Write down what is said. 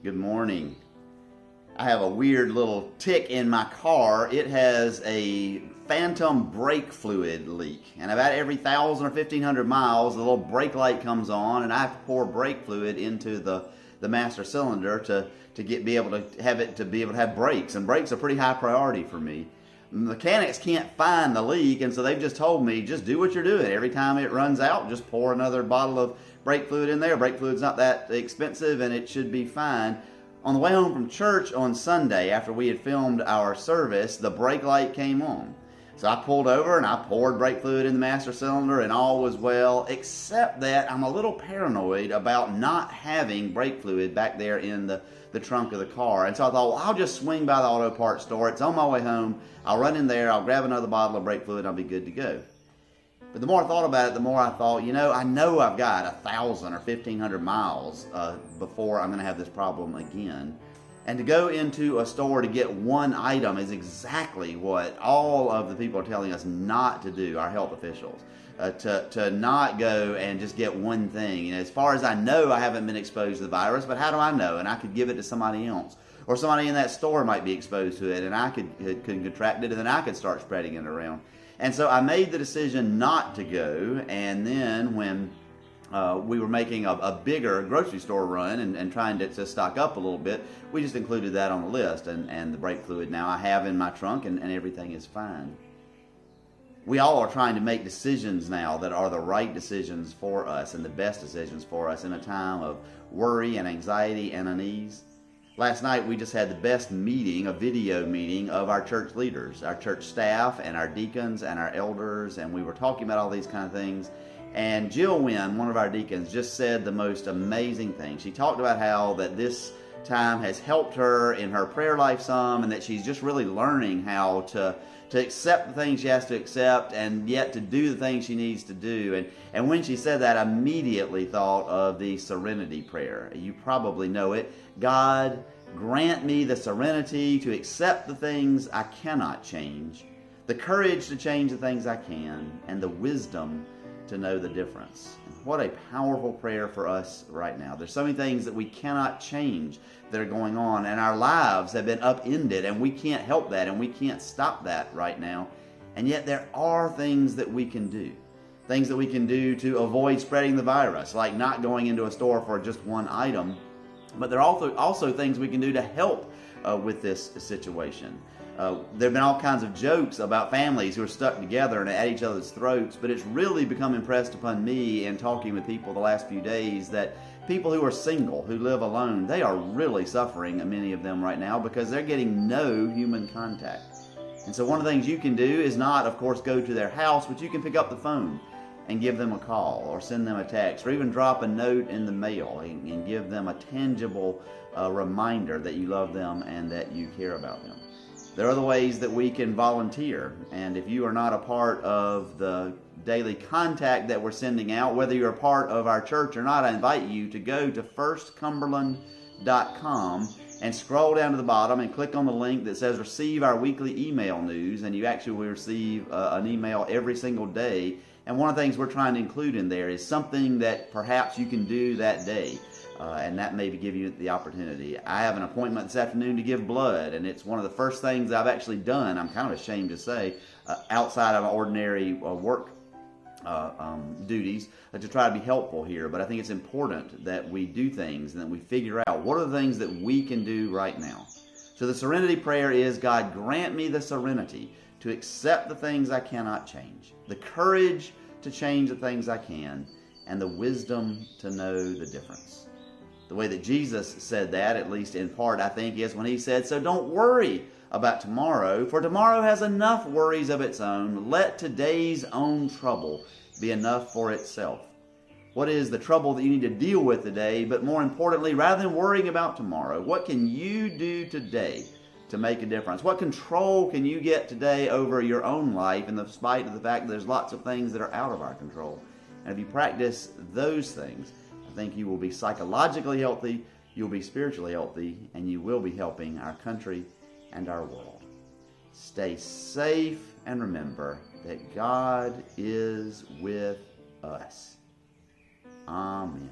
Good morning. I have a weird little tick in my car. It has a phantom brake fluid leak. And about every 1,000 or 1,500 miles, the little brake light comes on and I have to pour brake fluid into the master cylinder to be able to have brakes. And brakes are pretty high priority for me. Mechanics can't find the leak, and so they've just told me, just do what you're doing. Every time it runs out, just pour another bottle of brake fluid in there. Brake fluid's not that expensive, and it should be fine. On the way home from church on Sunday, after we had filmed our service, the brake light came on. So I pulled over and I poured brake fluid in the master cylinder, and all was well, except that I'm a little paranoid about not having brake fluid back there in the trunk of the car. And so I thought, well, I'll just swing by the auto parts store. It's on my way home. I'll run in there, I'll grab another bottle of brake fluid, and I'll be good to go. But the more I thought about it, the more I thought, I know I've got 1,000 or 1,500 miles before I'm going to have this problem again. And to go into a store to get one item is exactly what all of the people are telling us not to do, our health officials. To not go and just get one thing. As far as I know, I haven't been exposed to the virus, but how do I know? And I could give it to somebody else. Or somebody in that store might be exposed to it, and I could contract it, and then I could start spreading it around. And so I made the decision not to go, and then when we were making a bigger grocery store run and trying to stock up a little bit, we just included that on the list, and the brake fluid now I have in my trunk, and everything is fine. We all are trying to make decisions now that are the right decisions for us and the best decisions for us in a time of worry and anxiety and unease. Last night we just had the best meeting, a video meeting of our church leaders, our church staff and our deacons and our elders, and we were talking about all these kind of things. And Jill Wynn, one of our deacons, just said the most amazing thing. She talked about how that this time has helped her in her prayer life some, and that she's just really learning how to accept the things she has to accept and yet to do the things she needs to do. And when she said that, I immediately thought of the Serenity prayer. You probably know it. God, grant me the serenity to accept the things I cannot change, the courage to change the things I can, and the wisdom to know the difference. What a powerful prayer for us right now. There's so many things that we cannot change that are going on, and our lives have been upended, and we can't help that, and we can't stop that right now. And yet there are things that we can do. Things that we can do to avoid spreading the virus, like not going into a store for just one item. But there are also things we can do to help with this situation. There have been all kinds of jokes about families who are stuck together and at each other's throats, but it's really become impressed upon me in talking with people the last few days that people who are single, who live alone, they are really suffering, many of them right now, because they're getting no human contact. And so one of the things you can do is not, of course, go to their house, but you can pick up the phone and give them a call or send them a text or even drop a note in the mail and give them a tangible reminder that you love them and that you care about them. There are other ways that we can volunteer, and if you are not a part of the daily contact that we're sending out, whether you're a part of our church or not, I invite you to go to firstcumberland.com and scroll down to the bottom and click on the link that says receive our weekly email news, and you actually will receive an email every single day. And one of the things we're trying to include in there is something that perhaps you can do that day. And that maybe give you the opportunity. I have an appointment this afternoon to give blood, and it's one of the first things I've actually done, I'm kind of ashamed to say, outside of ordinary work duties, to try to be helpful here. But I think it's important that we do things and that we figure out what are the things that we can do right now. So the Serenity prayer is, God, grant me the serenity to accept the things I cannot change, the courage to change the things I can, and the wisdom to know the difference. The way that Jesus said that, at least in part, I think, is when he said, so don't worry about tomorrow, for tomorrow has enough worries of its own. Let today's own trouble be enough for itself. What is the trouble that you need to deal with today? But more importantly, rather than worrying about tomorrow, what can you do today to make a difference? What control can you get today over your own life, in spite of the fact that there's lots of things that are out of our control? And if you practice those things, I think you will be psychologically healthy, you'll be spiritually healthy, and you will be helping our country and our world. Stay safe, and remember that God is with us. Amen.